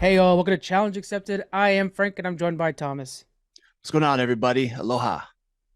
Hey, all, welcome to Challenge Accepted. I am Frank, and I'm joined by Thomas. What's going on, everybody? Aloha.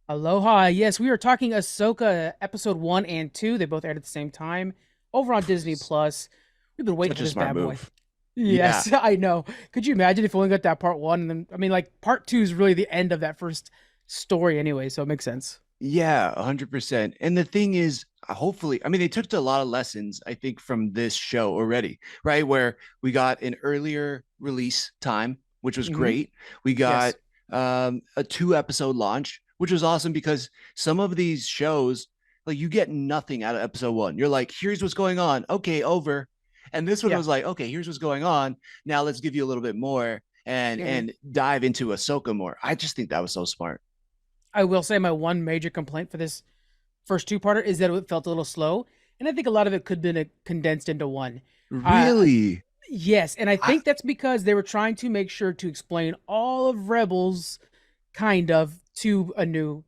Aloha. Yes, we are talking Ahsoka episode 1 and 2. They both aired at the same time over on Disney Plus. We've been waiting Such for a this smart bad boy. move. Yeah. Yes, I know. Could you imagine if we only got that part one? And then, I mean, like, part two is really the end of that first story anyway, so it makes sense. Yeah, 100%. And the thing is, hopefully, I mean, they took a lot of lessons, I think, from this show already, right? Where we got an earlier release time, which was Hmm. great. We got Yes. a 2 episode launch, which was awesome because some of these shows, like, you get nothing out of episode one. You're like, here's what's going on. Okay, over. And this one Yeah. was like, okay, here's what's going on. Now let's give you a little bit more and Hmm. dive into Ahsoka more. I just think that was so smart. I will say my one major complaint for this first two-parter is that it felt a little slow, and I think a lot of it could have been condensed into one. Uh, Really? Yes, and I I, think that's because they were trying to make sure to explain all of Rebels kind of to a new,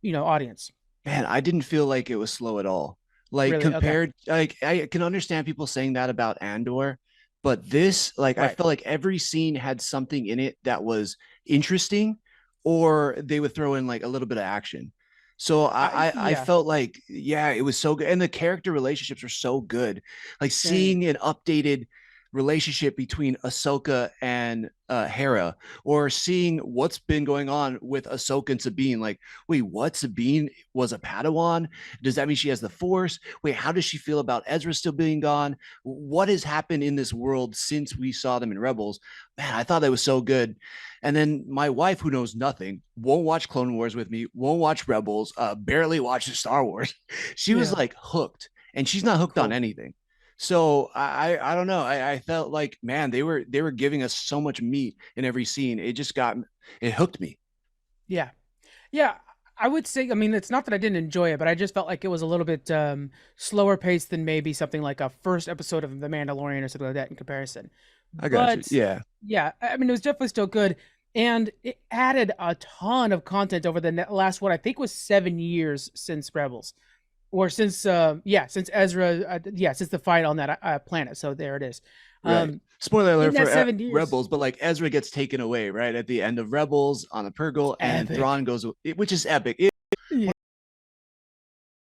audience. Man, I didn't feel like it was slow at all. Like Really? Okay. compared, like I can understand people saying that about Andor, but this, like, I Right. felt like every scene had something in it that was interesting, or they would throw in like a little bit of action. So I Yeah. felt like, yeah, it was so good, and the character relationships were so good. Like Same. seeing an updated relationship between Ahsoka and Hera, or seeing what's been going on with Ahsoka and Sabine. Like, wait, what? Sabine was a Padawan? Does that mean she has the Force? Wait, how does she feel about Ezra still being gone? What has happened in this world since we saw them in Rebels? Man, I thought that was so good. And then my wife, who knows nothing, won't watch Clone Wars with me, won't watch Rebels, barely watches Star Wars. She was Yeah. like hooked, and she's not hooked on Cool. anything. So I don't know. I felt like, man, they were giving us so much meat in every scene. It hooked me. Yeah. Yeah. I would say, I mean, it's not that I didn't enjoy it, but I just felt like it was a little bit slower paced than maybe something like a first episode of The Mandalorian or something like that in comparison. I got you. But Yeah. yeah, I mean, it was definitely still good. And it added a ton of content over the last, what I think was 7 years since Rebels. Or since since Ezra since the fight on that planet. So there it is. Right. um Spoiler in alert that for 7 years. Rebels, but like Ezra gets taken away right at the end of Rebels on the Purgle, and Epic. Thrawn goes, which is epic. Yeah.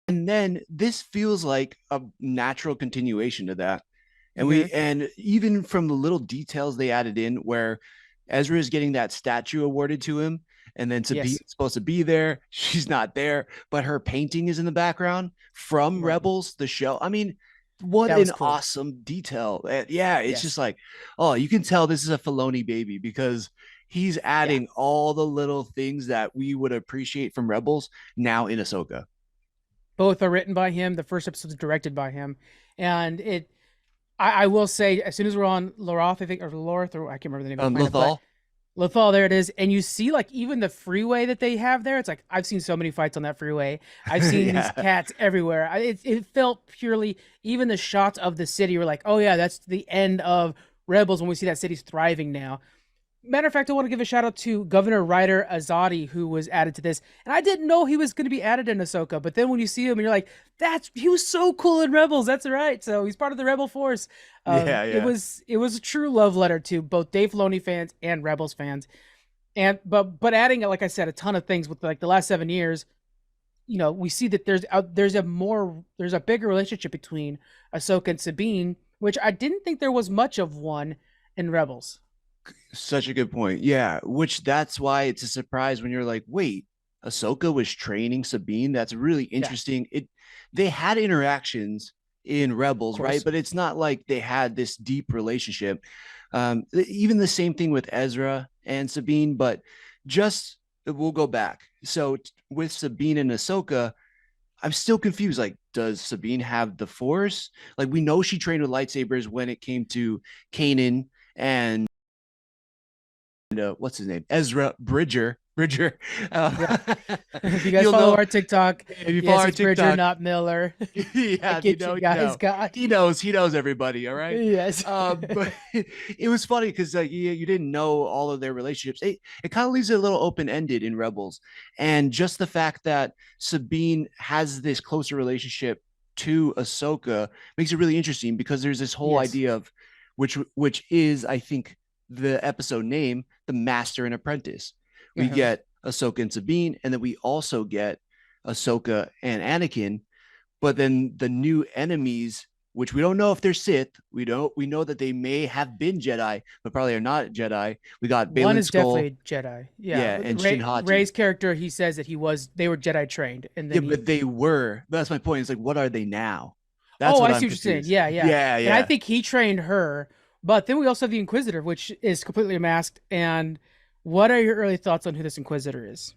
And then this feels like a natural continuation to that. Hmm. And even from the little details they added in, where Ezra is getting that statue awarded to him, and then Sabine's Yes. supposed to be there. She's not there, but her painting is in the background from Right. Rebels, the show. I mean, what That an was cool. awesome detail. Yeah, it's just Yes. like, oh, you can tell this is a Filoni baby because he's Yeah. adding all the little things that we would appreciate from Rebels now in Ahsoka. Both are written by him. The first episode is directed by him. And I will say, as soon as we're on Loroth, I think, or Lorth, or I can't remember the name of the planet, but Lothal. Lothal, there it is. And you see, like, even the freeway that they have there, it's like, I've seen so many fights on that freeway. I've seen these Yeah. cats everywhere. It felt purely, even the shots of the city were like, oh, yeah, that's the end of Rebels when we see that city's thriving now. Matter of fact, I want to give a shout out to Governor Ryder Azadi, who was added to this. And I didn't know he was going to be added in Ahsoka, but then when you see him, and you're like, he was so cool in Rebels. That's right. So he's part of the Rebel Force. Yeah, It yeah. was a true love letter to both Dave Filoni fans and Rebels fans. And but adding, like I said, a ton of things with like the last 7 years. We see that there's a bigger relationship between Ahsoka and Sabine, which I didn't think there was much of one in Rebels. Such a good point. Yeah, which that's why it's a surprise when you're like, wait, Ahsoka was training Sabine. That's really Yeah, interesting. They had interactions in of Rebels, right? course. But it's not like they had this deep relationship. Even the same thing with Ezra and Sabine, but just we'll go back. So with Sabine and Ahsoka, I'm still confused. Like, does Sabine have the Force? Like, we know she trained with lightsabers when it came to Kanan and what's his name? Ezra Bridger. Bridger. Yeah. If you guys You'll follow know our TikTok, if you follow yes, our it's Bridger, TikTok. not Miller. I Yeah, if you get you know, you guys, know. God. He knows everybody. All right. Yes. But it was funny because you didn't know all of their relationships. It kind of leaves it a little open ended in Rebels, and just the fact that Sabine has this closer relationship to Ahsoka makes it really interesting because there's this whole Yes. idea of, which is, I think, the episode name, The Master and Apprentice. We Uh-huh. get Ahsoka and Sabine, and then we also get Ahsoka and Anakin. But then the new enemies, which we don't know if they're Sith, we know that they may have been Jedi, but probably are not Jedi. We got One Balin is Skull, definitely Jedi. Yeah, yeah, and Ray's Shinhati. character, he says that they were Jedi trained, and Yeah, then he. but they were. That's my point. It's like, what are they now? That's Oh, what I I'm see what you're saying. confused. Yeah, yeah. Yeah, And I yeah. think he trained her, but then we also have the Inquisitor, which is completely masked. And what are your early thoughts on who this Inquisitor is?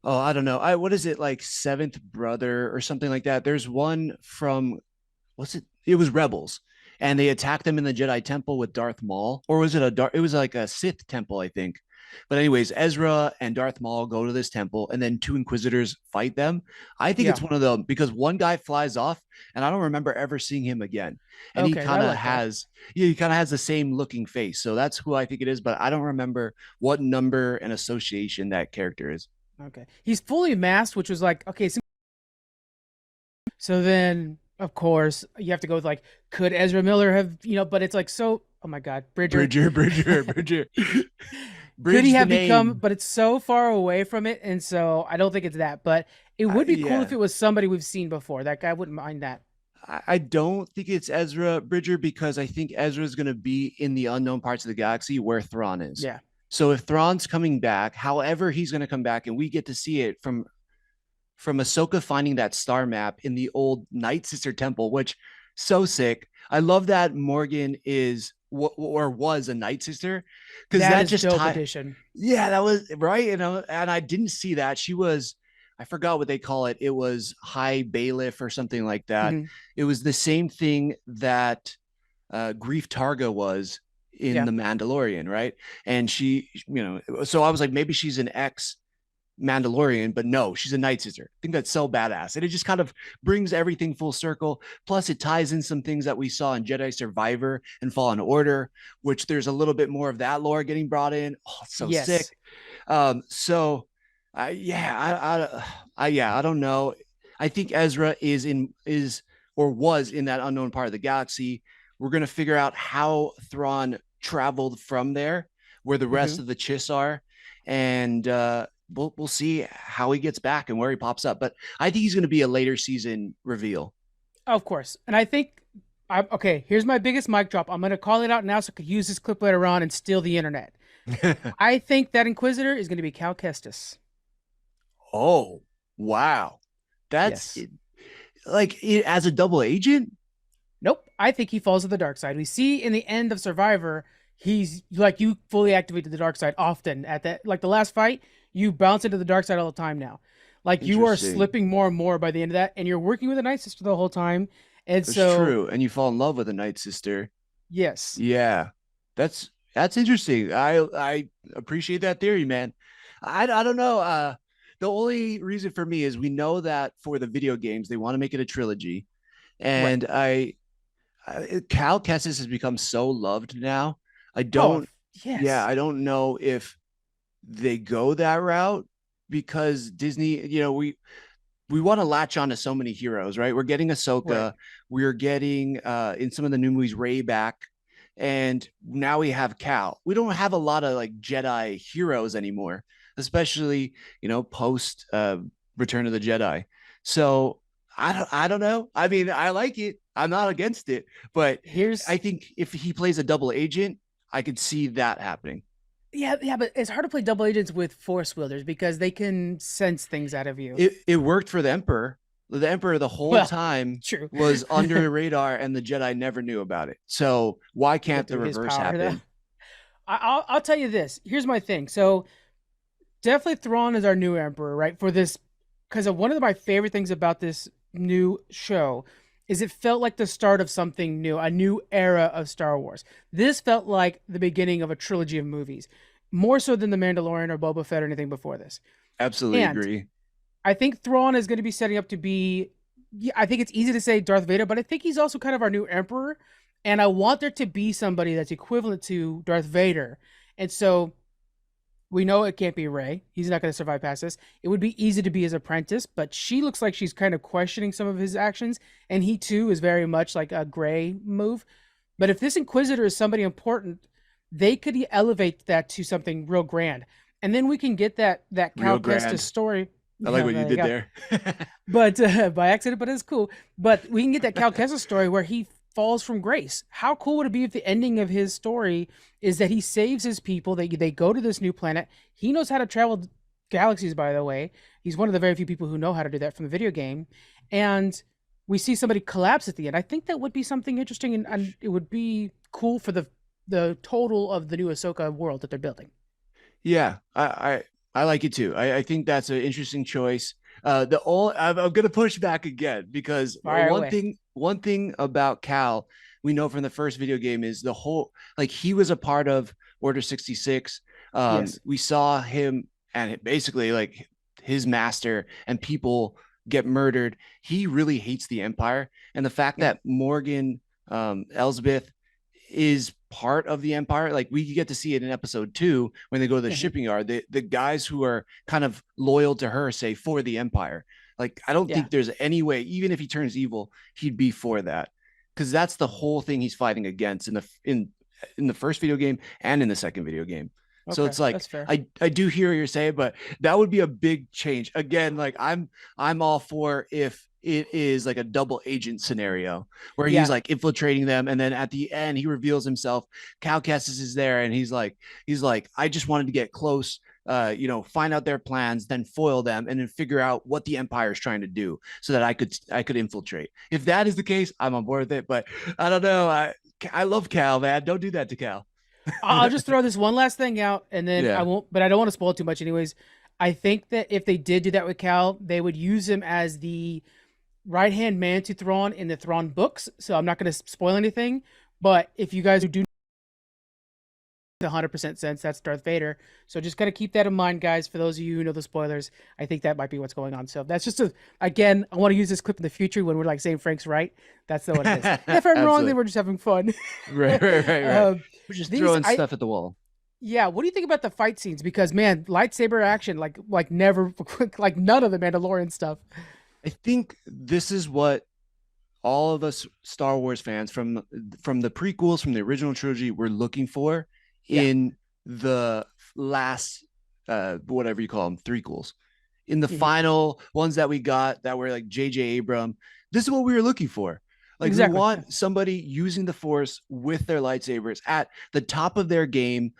Oh, I don't know. I what is it like seventh brother or something like that? There's one from what's it? It was Rebels, and they attacked them in the Jedi Temple with Darth Maul, or was it a Darth? It was like a Sith temple, I think. But anyways, Ezra and Darth Maul go to this temple, and then two Inquisitors fight them. I think it's Yeah. one of them because one guy flies off, and I don't remember ever seeing him again. And Okay, I like that. he kind of has the same looking face, so that's who I think it is. But I don't remember what number and association that character is. Okay. He's fully masked, which was like, okay, so then of course you have to go with like, could Ezra Miller have, but it's like so, oh my God, Bridger. Bridger. Could he Bridge the have become, name. but it's so far away from it, and so I don't think it's that. But it would be cool if Yeah. it was somebody we've seen before. That guy wouldn't mind that. I don't think it's Ezra Bridger because I think Ezra is going to be in the unknown parts of the galaxy where Thrawn is. Yeah. So if Thrawn's coming back, however he's going to come back, and we get to see it from Ahsoka finding that star map in the old Night Sister Temple, which so sick. I love that Morgan is or was a Night Sister because That that is just dope tie. addition. Yeah, that was right. And I didn't see that. She was, I forgot what they call it. It was High Bailiff or something like that. Hmm. It was the same thing that Grief Targa was in Yeah. The Mandalorian, right? And she, so I was like, maybe she's an ex Mandalorian, but no, she's a Night Sister. I think that's so badass. And it just kind of brings everything full circle. Plus, it ties in some things that we saw in Jedi Survivor and Fallen Order, which there's a little bit more of that lore getting brought in. Oh, it's so sick. Yes. So yeah, yeah, I don't know. I think Ezra is or was in that unknown part of the galaxy. We're gonna figure out how Thrawn traveled from there, where the Hmm. rest of the Chiss are, and we'll see how he gets back and where he pops up. But I think he's gonna be a later season reveal. Of course. And I think, okay, here's my biggest mic drop. I'm going to call it out now so I could use this clip later on and steal the internet. I think that Inquisitor is going to be Cal Kestis. Oh, wow, that's Yes. like as a double agent. Nope. I think he falls to the dark side. We see in the end of Survivor, he's like, you fully activated the dark side often at that, like the last fight, you bounce into the dark side all the time now. Like you are Interesting. slipping more and more by the end of that, and you're working with a Night Sister the whole time. And It's so, true, and you fall in love with a Night Sister. yes. Yeah, that's interesting. I appreciate that theory, man. I don't know. The only reason for me is we know that for the video games they want to make it a trilogy, Right. and Cal Kestis has become so loved now. I Oh, don't. Yeah, yes. I don't know if they go that route because Disney. We want to latch on to so many heroes, right? We're getting Right. Ahsoka, we're getting in some of the new movies Ray back, and now we have Cal. We don't have a lot of like Jedi heroes anymore, especially post Return of the Jedi. So I don't know. I mean, I like it. I'm not against it, but I Here's think if he plays a double agent, I could see that happening. Yeah, yeah, but it's hard to play double agents with force wielders because they can sense things out of you. It worked for the Emperor. The Emperor the whole Well, time true. was under the radar, and the Jedi never knew about it. So why But can't the through his reverse power, though. happen? I'll tell you this. Here's my thing. So definitely Thrawn is our new emperor, right? For this, because of one of my favorite things about this new show is it felt like the start of something new, a new era of Star Wars. This felt like the beginning of a trilogy of movies, more so than The Mandalorian or Boba Fett or anything before this. Absolutely And agree. I think Thrawn is going to be setting up to be. Yeah, I think it's easy to say Darth Vader, but I think he's also kind of our new emperor. And I want there to be somebody that's equivalent to Darth Vader. And so we know it can't be Rey. He's not going to survive past this. It would be easy to be his apprentice, but she looks like she's kind of questioning some of his actions. And he too is very much like a Gray move. But if this Inquisitor is somebody important, they could elevate that to something real grand, and then we can get that Cal Real Kestis grand. story. I like Yeah, what you there you did go. there. But by accident, but it's cool. But we can get that Cal Kestis story where he falls from grace. How cool would it be if the ending of his story is that he saves his people? They go to this new planet. He knows how to travel galaxies, by the way. He's one of the very few people who know how to do that from the video game. And we see somebody collapse at the end. I think that would be something interesting, and it would be cool for the total of the new Ahsoka world that they're building. Yeah, I like it too. I think that's an interesting choice. The all I'm gonna push back again because Fire away. one thing about Cal we know from the first video game is the whole like he was a part of Order 66. Yes. We saw him and basically like his master and people get murdered. He really hates the Empire, and the fact Yeah. that Morgan Elsbeth is part of the Empire. Like we get to see it in episode 2 when they go to the Mhm. shipping yard. The guys who are kind of loyal to her say for the Empire. Like I don't Yeah. think there's any way, even if he turns evil, he'd be for that because that's the whole thing he's fighting against in the first video game and in the second video game. So Okay. it's like That's fair. I do hear what you're saying, but that would be a big change. Again, like I'm all for if it is like a double agent scenario where he's Yeah. like infiltrating them, and then at the end he reveals himself. Cal Kestis is there, and he's like, I just wanted to get close, find out their plans, then foil them, and then figure out what the Empire is trying to do, so that I could infiltrate. If that is the case, I'm on board with it. But I don't know. I love Cal, man. Don't do that to Cal. I'll just throw this one last thing out, and then I Yeah. won't. But I don't want to spoil it too much, anyways. I think that if they did do that with Cal, they would use him as the right hand man to Thrawn in the Thrawn books. So I'm not going to spoil anything. But if you guys who do 100% sense, that's Darth Vader. So just got to keep that in mind, guys. For those of you who know the spoilers, I think that might be what's going on. So that's just again, I want to use this clip in the future when we're like saying Frank's right. That's what it is. If I'm wrong, then Absolutely. we're just having fun. Right. um, We're just these, throwing stuff at the wall. yeah. What do you think about the fight scenes? Because man, lightsaber action, like never, like none of the Mandalorian stuff. I think this is what all of us Star Wars fans from the prequels, from the original trilogy, were looking for Yeah. in the last whatever you call them, threequels. In the Mhm. final ones that we got that were like J.J. Abram, this is what we were looking for. Like we Exactly. Yeah. want somebody using the Force with their lightsabers at the top of their game.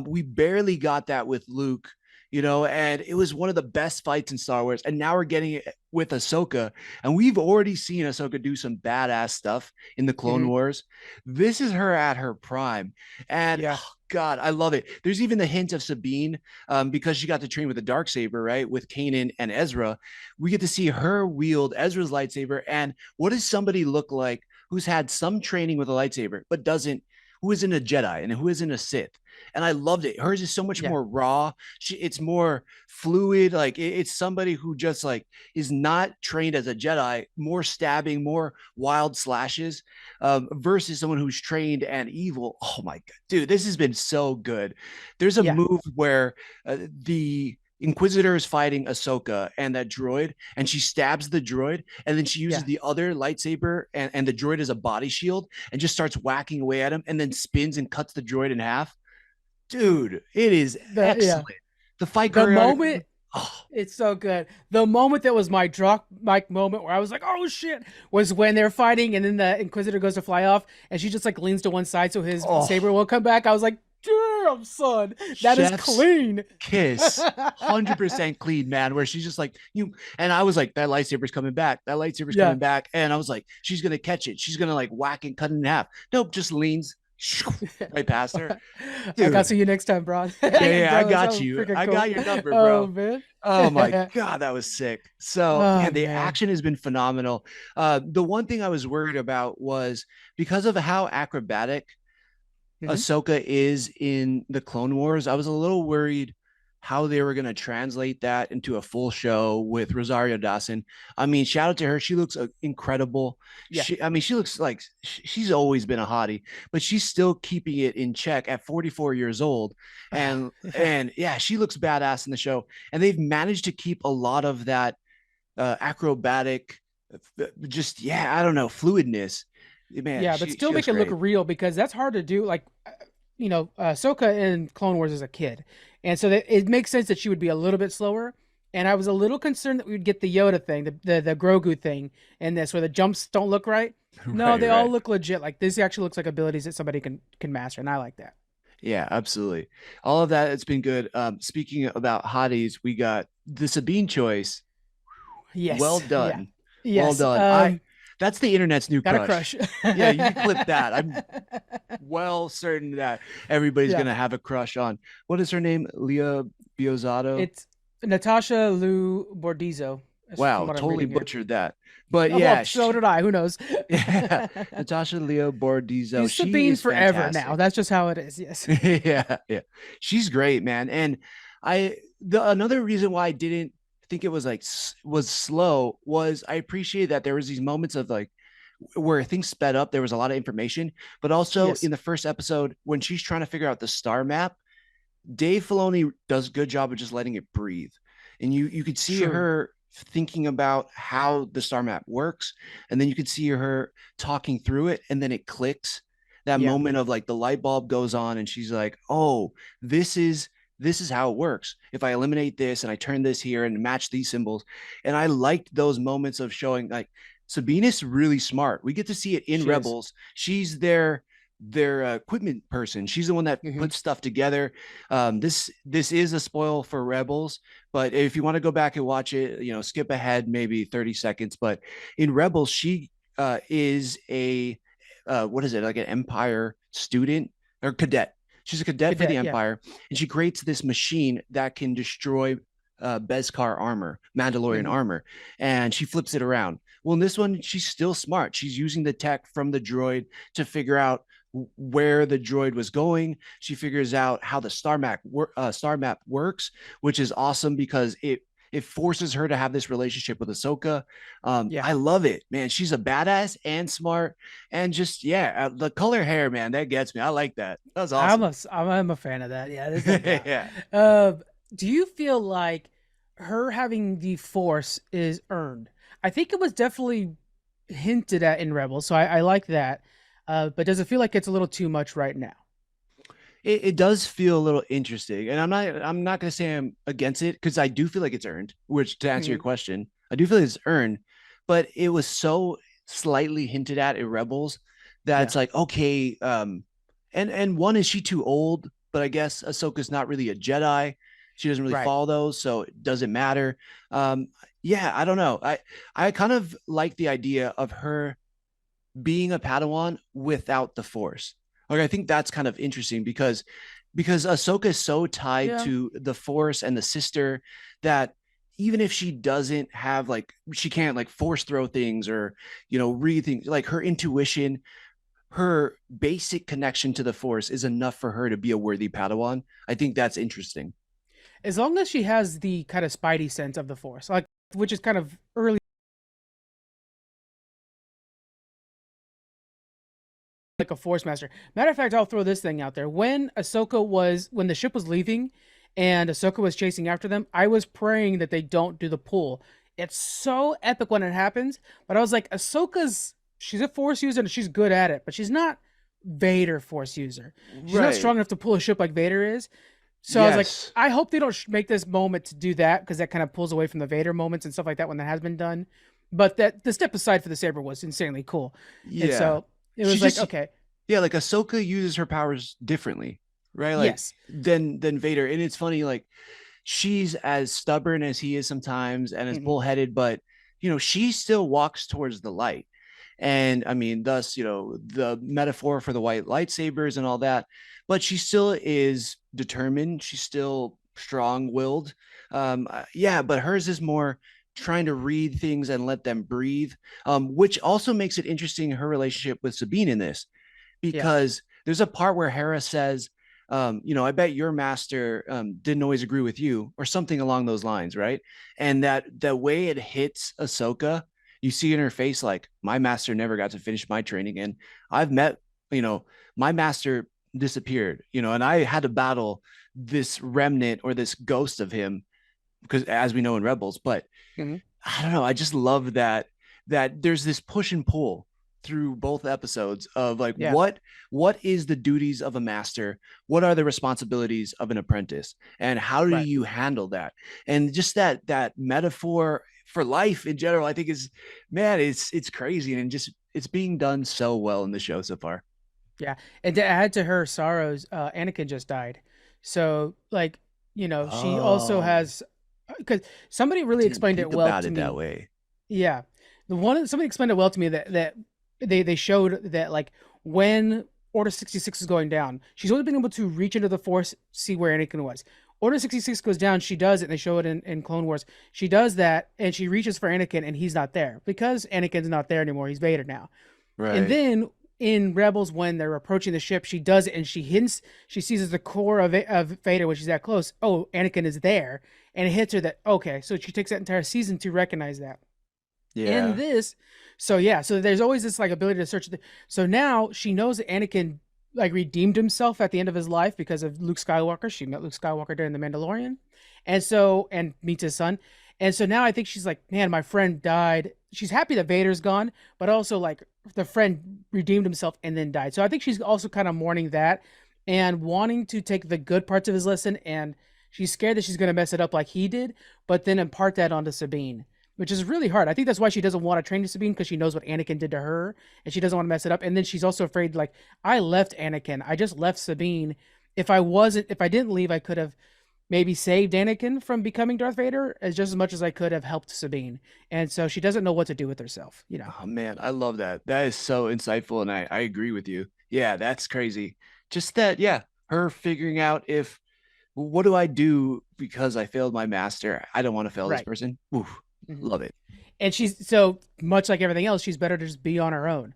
We barely got that with Luke, and it was one of the best fights in Star Wars. And now we're getting it with Ahsoka, and we've already seen Ahsoka do some badass stuff in the Clone Mhm. Wars. This is her at her prime, and Yeah. oh, God, I love it. There's even the hint of Sabine, because she got to train with the dark saber, right, with Kanan and Ezra. We get to see her wield Ezra's lightsaber, and what does somebody look like who's had some training with a lightsaber but doesn't? Who isn't a Jedi and who isn't a Sith? And I loved it. Hers is so much Yeah. more raw. It's more fluid. Like it's somebody who just like is not trained as a Jedi, more stabbing, more wild slashes, versus someone who's trained and evil. Oh my God, dude, this has been so good. There's a Yeah. move where the Inquisitor is fighting Ahsoka and that droid, and she stabs the droid, and then she uses Yeah. the other lightsaber, and the droid is a body shield, and just starts whacking away at him, and then spins and cuts the droid in half. Dude, it is Yeah. excellent. The fight The choreography. moment Oh, It's so good. The moment that was my drop mic moment where I was like, "Oh shit," was when they're fighting, and then the Inquisitor goes to fly off, and she just like leans to one side so his saber oh, won't come back. I was like, "Damn, son, that is chef's clean." kiss. 100% clean, man. Where she's just like, and I was like, that lightsaber's coming back. That lightsaber's Yeah. coming back. And I was like, she's going to catch it. She's going to like whack and cut it in half. Nope, just leans right past her. I got to Dude. see you next time, bro. Yeah, I Bro, that got was you. freaking I cool. got your number, Oh bro. man. Oh my God, that was sick. So, Oh man, the man. action has been phenomenal. The one thing I was worried about was because of how acrobatic Mhm. Ahsoka is in the Clone Wars, I was a little worried how they were going to translate that into a full show with Rosario Dawson. I mean, shout out to her. She looks incredible. Yeah. I mean, she looks like she's always been a hottie, but she's still keeping it in check at 44 years old. And yeah, she looks badass in the show. And they've managed to keep a lot of that acrobatic, just, yeah, I don't know, fluidness Man, Yeah, but she still looks make it look great. real because that's hard to do. Like, Ahsoka in Clone Wars as a kid, and so that it makes sense that she would be a little bit slower. And I was a little concerned that we would get the Yoda thing, the Grogu thing in this, where the jumps don't look right. No, Right, they all right. look legit. Like this actually looks like abilities that somebody can master, and I like that. Yeah, absolutely. All of that, it's been good. Speaking about hotties, we got the Sabine choice. Well Yes, yeah, done. Well yes. done. That's the internet's new Got a crush. crush. Yeah, you can clip that. I'm well certain that everybody's Yeah, gonna have a crush on, what is her name? Leah Biozzato. it's Natasha Lou Bordizzo, from Wow, what I'm totally reading here. butchered that. But Oh, well, yeah, so did I. Who knows? yeah, Natasha Leo Bordizzo. She's She Sabine is forever now. fantastic. That's just how it is. Yes. Yeah, yeah. She's great, man. And the another reason why I didn't think it was like was slow was I appreciate that there was these moments of like where things sped up. There was a lot of information, but also Yes. in the first episode when she's trying to figure out the star map, Dave Filoni does a good job of just letting it breathe, and you could see True. her thinking about how the star map works, and then you could see her talking through it, and then it clicks. That Yeah. moment of like the light bulb goes on, and she's like, "Oh, this is this is how it works. If I eliminate this and I turn this here and match these symbols," and I liked those moments of showing like Sabine is really smart. We get to see it in She is. Rebels. She's their equipment person. She's the one that Hmm. puts stuff together. This is a spoil for Rebels, but if you want to go back and watch it, skip ahead maybe 30 seconds. But in Rebels, she is a what is it, like an Empire student or cadet? She's a cadet for the Cadet. Yeah. Empire, and she creates this machine that can destroy Beskar armor, Mandalorian Hmm. armor, and she flips it around. Well, in this one, she's still smart. She's using the tech from the droid to figure out where the droid was going. She figures out how the star map works, which is awesome because it forces her to have this relationship with Ahsoka. Yeah. I love it, man. She's a badass and smart, and just yeah, the color hair, man, that gets me. I like that. That was awesome. I'm a fan of that. Yeah. There's no doubt. Yeah. Uh, do you feel like her having the Force is earned? I think it was definitely hinted at in Rebels, so I like that. But does it feel like it's a little too much right now? It does feel a little interesting, and I'm not going to say I'm against it because I do feel like it's earned. Which, to answer your Hmm. question, I do feel like it's earned, but it was so slightly hinted at in Rebels that Yeah. it's like okay, and one, is she too old? But I guess Ahsoka's not really a Jedi. She doesn't really Right. follow those, so it doesn't matter. Um, yeah, I don't know. I kind of like the idea of her being a Padawan without the Force. Like I think that's kind of interesting because Ahsoka is so tied Yeah. to the Force and the sister that even if she doesn't have like she can't like force throw things or read things, like her intuition, her basic connection to the Force is enough for her to be a worthy Padawan. I think that's interesting. As long as she has the kind of spidey sense of the Force, like which is kind of early, like a Force master. Matter of fact, I'll throw this thing out there. When the ship was leaving, and Ahsoka was chasing after them, I was praying that they don't do the pull. It's so epic when it happens, but I was like, she's a Force user and she's good at it, but she's not Vader Force user. She's not Right. strong enough to pull a ship like Vader is. So I was like, Yes. I hope they don't make this moment to do that because that kind of pulls away from the Vader moments and stuff like that when that has been done. But that the step aside for the saber was insanely cool, and Yeah. so it She was like, just okay, Yeah, like Ahsoka uses her powers differently, right? Like yes, than Vader. And it's funny, like she's as stubborn as he is sometimes and as hmm, bullheaded, but she still walks towards the light. And I mean, thus, the metaphor for the white lightsabers and all that, but she still is determined. She's still strong-willed. Yeah, but hers is more trying to read things and let them breathe, which also makes it interesting her relationship with Sabine in this yeah, because there's a part where Hera says, I bet your master didn't always agree with you, or something along those lines, right? And that the way it hits Ahsoka, you see in her face, like, my master never got to finish my training. And I've met, you know, my master disappeared, and I had to battle this remnant or this ghost of him, because as we know in Rebels, but hmm, I don't know, I just love that there's this push and pull. through both episodes of like Yeah, what is the duties of a master, what are the responsibilities of an apprentice, and how do right. you handle that, and just that metaphor for life in general, I think is, man, it's crazy, and just it's being done so well in the show so far. Yeah, and to add to her sorrows, Anakin just died. So, like, she also Oh, has because somebody I really didn't explained it think well about to it that me. way. Yeah, somebody explained it well to me that they showed that like when Order 66 is going down, she's only been able to reach into the Force, see where Anakin was. Order 66 goes down, she does it, and they show it in Clone Wars. She does that, and she reaches for Anakin, and he's not there because Anakin's not there anymore. He's Vader now. And Right. then in Rebels, when they're approaching the ship, she does it and she hints, she sees the core of Vader when she's that close. Oh, Anakin is there. And it hits her that, okay, so she takes that entire season to recognize that. In Yeah. this, so yeah, so there's always this like ability to search. So now she knows that Anakin like redeemed himself at the end of his life because of Luke Skywalker. She met Luke Skywalker during The Mandalorian. And meets his son. And so now I think she's like, man, my friend died. She's happy that Vader's gone, but also like the friend redeemed himself and then died. So I think she's also kind of mourning that and wanting to take the good parts of his lesson. And she's scared that she's going to mess it up like he did, but then impart that onto Sabine, which is really hard. I think that's why she doesn't want to train Sabine, because she knows what Anakin did to her and she doesn't want to mess it up. And then she's also afraid, like, I left Anakin. I just left Sabine. If I didn't leave, I could have maybe saved Anakin from becoming Darth Vader as much as I could have helped Sabine. And so she doesn't know what to do with herself. Oh man, I love that. That is so insightful, and I agree with you. Yeah, that's crazy. Just that, yeah, her figuring out if, what do I do because I failed my master? I don't want to fail this Right. person. Oof, Mhm. love it. And she's so much like everything else, she's better to just be on her own.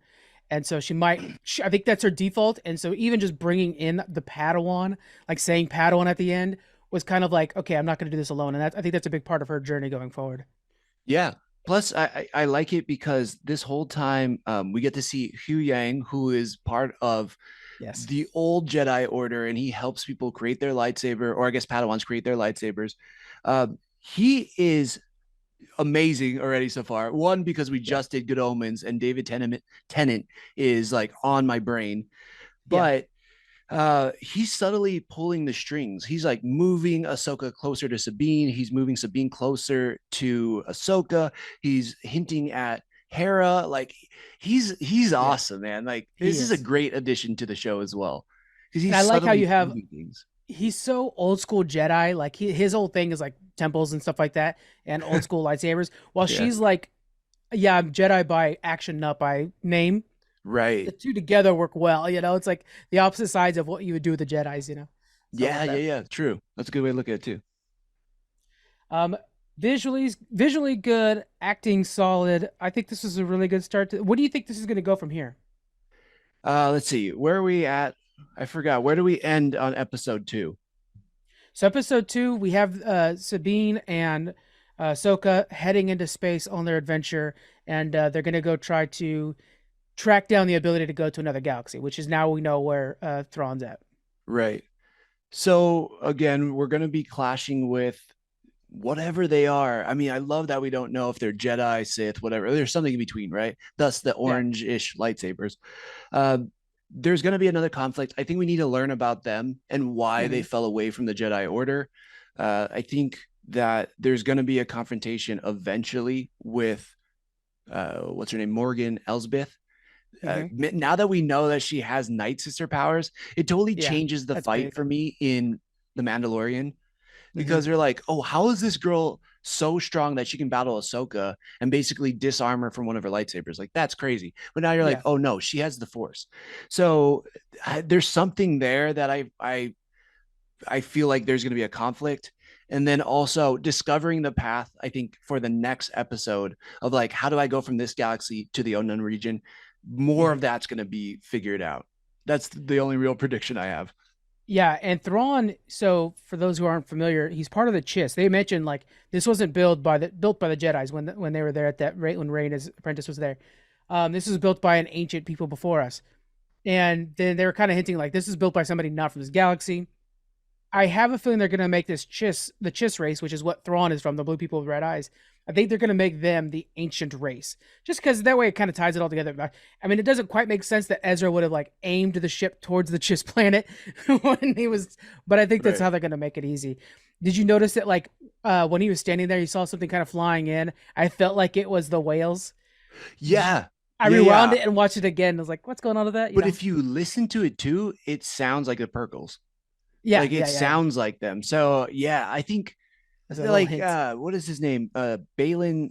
And so I think that's her default. And so even just bringing in the Padawan, like saying Padawan at the end, was kind of like, okay, I'm not going to do this alone. And I think that's a big part of her journey going forward. Yeah. Plus, I like it because this whole time we get to see Hu Yang, who is part of Yes. the old Jedi Order, and he helps people create their lightsaber, or I guess Padawans create their lightsabers. He is amazing already so far. One, because we Yeah. just did Good Omens, and Tennant is like on my brain, Yeah. but he's subtly pulling the strings. He's like moving Ahsoka closer to Sabine. He's moving Sabine closer to Ahsoka. He's hinting at Hera. Like he's Yeah. awesome, man. Like He this is a is. great addition to the show as well, because And he's I like how subtly you have moving things. he's so old school Jedi. Like his whole thing is like temples and stuff like that and old school lightsabers. While Yeah, she's like, yeah, I'm Jedi by action, not by name. The right. two together work well. It's like the opposite sides of what you would do with the Jedi's. So I Yeah, love yeah, that. yeah. True. That's a good way to look at it too. Um, visually good, acting solid. I think this is a really good start. What do you think this is going to go from here? Let's see. Where are we at? I forgot. Where do we end on episode two? So episode 2, we have Sabine and Ahsoka heading into space on their adventure, and they're going to go try to track down the ability to go to another galaxy, which is now we know where Thrawn's at. Right. So again, we're going to be clashing with whatever they are. I mean, I love that we don't know if they're Jedi, Sith, whatever. There's something in between, right? Thus the Yeah. orange-ish lightsabers. Uh, there's going to be another conflict. I think we need to learn about them and why they Hmm. fell away from the Jedi Order. I think that there's going to be a confrontation eventually with what's her name, Morgan Elsbeth. Hmm. Now that we know that she has Night Sister powers, it totally Yeah, changes the that's fight big. for me in The Mandalorian, Hmm. because they're like, oh, how is this girl so strong that she can battle Ahsoka and basically disarm her from one of her lightsabers? Like, that's crazy. But now you're like, Yeah. oh no, she has the Force. So there's something there that I feel like there's going to be a conflict. And then also discovering the path, I think, for the next episode of like, how do I go from this galaxy to the unknown region? More of Hmm. that's going to be figured out. That's the only real prediction I have. Yeah, and Thrawn. So for those who aren't familiar, he's part of the Chiss. They mentioned like this wasn't built by the Jedi's when they were there at that rate when Rey and his apprentice was there. This was built by an ancient people before us, and then they were kind of hinting like this is built by somebody not from this galaxy. I have a feeling they're going to make the Chiss race, which is what Thrawn is from, the blue people with red eyes. I think they're going to make them the ancient race, just because that way it kind of ties it all together. I mean, it doesn't quite make sense that Ezra would have like aimed the ship towards the Chiss planet when he was, but I think that's Right. how they're going to make it easy. Did you notice that like when he was standing there, he saw something kind of flying in? I felt like it was the whales. Did you, Yeah. I Yeah. rewound Yeah. it and watched it again. I was like, what's going on with that? But if you listen to it too, it sounds like the Perkles. Yeah, Like it yeah, yeah, yeah. sounds like them. So yeah, I think That's a little like hint. what is his name? Balin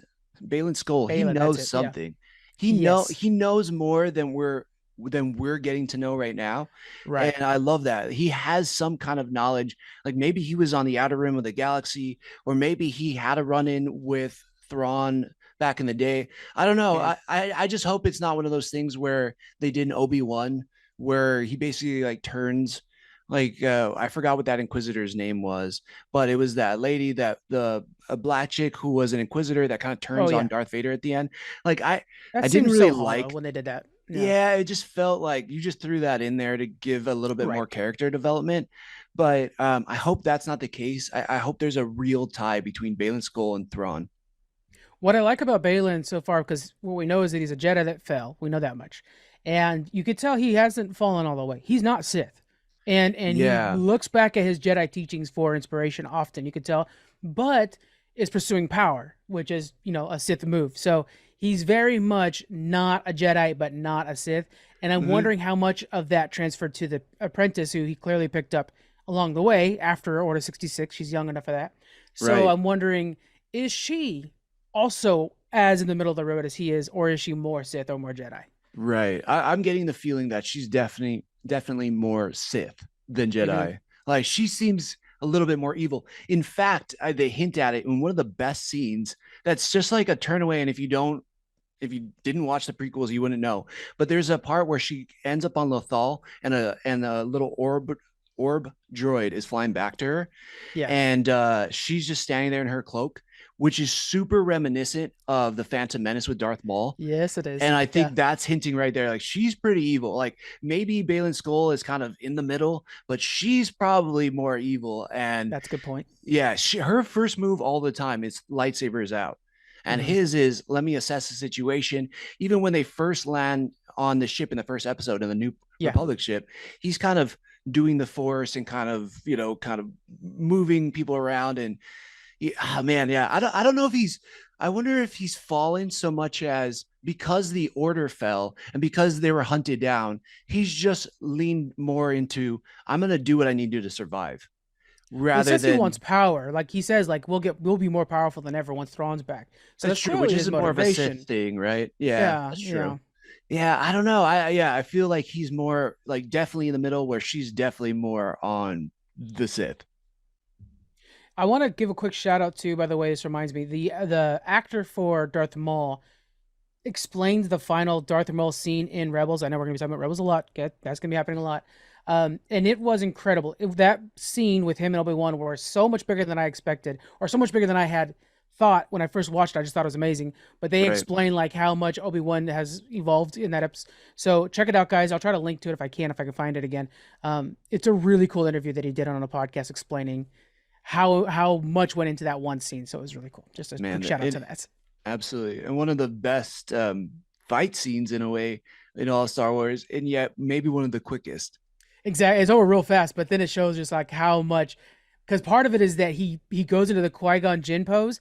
Skull. He Balin, that's knows it. Yeah. something. Yes. He knows more than we're getting to know right now. Right. And I love that. He has some kind of knowledge. Like maybe he was on the outer rim of the galaxy, or maybe he had a run-in with Thrawn back in the day. I don't know. Yeah. I just hope it's not one of those things where they did an Obi-Wan where he basically like turns like I forgot what that inquisitor's name was, but it was that lady that the a black chick who was an inquisitor that kind of Oh turns on yeah. Darth Vader at the end. Like That I didn't seems really so hollow like. when they did that. Yeah. Yeah, it just felt like you just threw that in there to give a little bit Right. more character development. But I hope that's not the case. I hope there's a real tie between Balin Skull and Thrawn. What I like about Balin so far, because what we know is that he's a Jedi that fell. We know that much, and you could tell he hasn't fallen all the way. He's not Sith, and he Yeah. looks back at his Jedi teachings for inspiration often. You could tell, but is pursuing power, which is a Sith move. So he's very much not a Jedi, but not a Sith. And I'm Mm-hmm. wondering how much of that transferred to the apprentice, who he clearly picked up along the way after Order 66. She's young enough for that. So Right. I'm wondering, is she also as in the middle of the road as he is, or is she more Sith or more Jedi? Right. I'm getting the feeling that she's definitely more Sith than Mm-hmm. Jedi. Like she seems a little bit more evil. In fact, they hint at it in one of the best scenes. That's just like a turn away. And if you didn't watch the prequels, you wouldn't know. But there's a part where she ends up on Lothal, and a little orb droid is flying back to her, Yeah. and she's just standing there in her cloak, which is super reminiscent of the Phantom Menace with Darth Maul. Yes, it is. And I Yeah, think that's hinting right there. Like she's pretty evil. Like maybe Balin Skull is kind of in the middle, but she's probably more evil. And that's a good point. yeah, her first move all the time is lightsabers out. And Mm-hmm. his is let me assess the situation. Even when they first land on the ship in the first episode of the New Yeah. Republic ship, he's kind of doing the force and kind of, kind of moving people around. And yeah, oh man, yeah. I don't know if he's I wonder if he's fallen so much as because the order fell and because they were hunted down, he's just leaned more into I'm gonna do what I need to do to survive Well, he rather says he wants than power. Like he says, like we'll be more powerful than ever once Thrawn's back. So that's that's true, which clearly his is more of a Sith motivation. thing, right? Yeah, Yeah, that's true. yeah. Yeah, I don't know. I feel like he's more like definitely in the middle where she's definitely more on the Sith. I want to give a quick shout out to, by the way, this reminds me, the actor for Darth Maul explained the final Darth Maul scene in Rebels. I know we're gonna be talking about Rebels a lot. That's gonna be happening a lot. And it was incredible. That scene with him and Obi-Wan were so much bigger than I expected, or so much bigger than I had thought when I first watched it. I just thought it was amazing. But they Right. explain like how much Obi-Wan has evolved in that episode. So check it out, guys. I'll try to link to it if I can find it again. It's a really cool interview that he did on a podcast explaining how much went into that one scene. So it was really cool. Just a quick Man, shout out to it that. absolutely. And one of the best fight scenes in a way in all Star Wars, and yet maybe one of the quickest. Exactly. It's over real fast, but then it shows just like how much, because part of it is that he goes into the Qui-Gon Jinn pose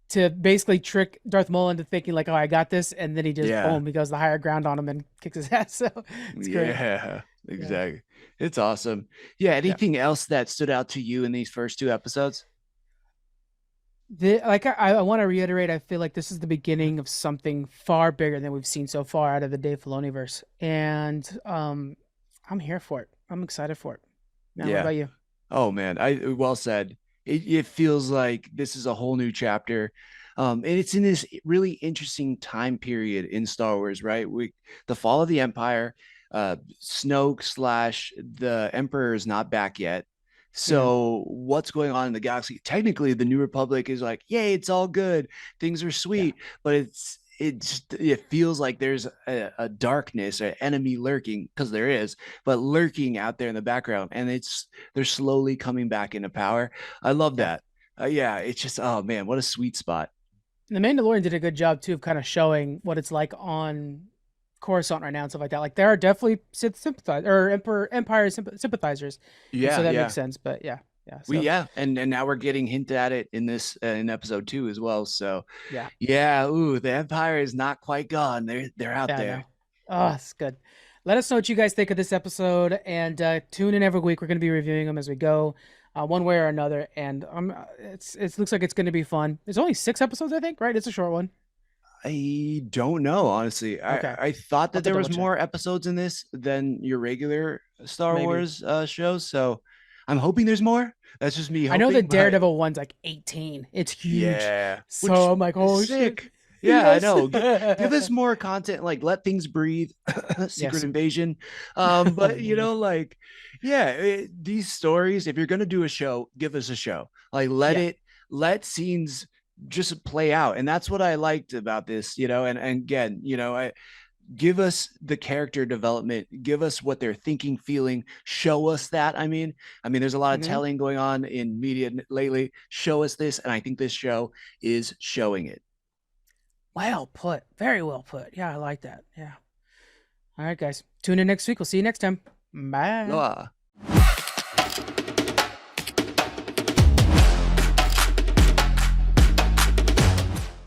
to basically trick Darth Maul into thinking like, oh, I got this, and then he just Yeah. boom, he goes the higher ground on him and kicks his ass. So it's great. Yeah, Yeah. exactly. It's awesome. Yeah, Yeah. anything else that stood out to you in these first two episodes? I want to reiterate, I feel like this is the beginning of something far bigger than we've seen so far out of the Dave Filoni verse. And I'm here for it. I'm excited for it. Now, what Yeah. about you? Oh man, I well said. It feels like this is a whole new chapter. And it's in this really interesting time period in Star Wars, right? The fall of the Empire, Snoke slash the Emperor is not back yet. Hmm. So what's going on in the galaxy? Technically, the New Republic is like, yay, it's all good, things are Yeah. sweet, but it feels like there's a darkness, an enemy lurking because there is, but lurking out there in the background, and they're slowly coming back into power. I love Yeah. that. Yeah, it's just, oh man, what a sweet spot. The Mandalorian did a good job too of kind of showing what it's like on Coruscant right now and stuff like that. Like there are definitely Sith sympathizers or Empire sympathizers, and so Yeah, that makes yeah. sense. But yeah, yeah. We So yeah, and now we're getting hinted at it in this in episode 2 as well. So yeah, yeah, ooh, the Empire is not quite gone. They're out yeah, I there. know. Oh, it's good. Let us know what you guys think of this episode, and tune in every week. We're going to be reviewing them as we go, one way or another. And it looks like it's going to be fun. It's only 6 episodes, I think. Right? It's a short one. I don't know, honestly. Okay, I thought I'll that have to there was double check. more episodes in this than your regular Star Maybe. Wars shows, so I'm hoping there's more. That's just me I know the hoping, but Daredevil one's like 18. It's huge. yeah, which So I'm like, is oh shit. sick. Yeah, I Yes. know. Give us more content, like let things breathe, Secret Yes. Invasion. But you Oh, know, like, yeah, these stories. If you're gonna do a show, give us a show. Like, yeah. let scenes just play out, and that's what I liked about this. You know, and again, you know, I give us the character development, give us what they're thinking, feeling, show us that. I mean there's a lot of Hmm. telling going on in media lately. Show us this, and I think this show is showing it. Well put. Very well put. Yeah, I like that. Yeah. All right, guys. Tune in next week. We'll see you next time. Bye. Aloha.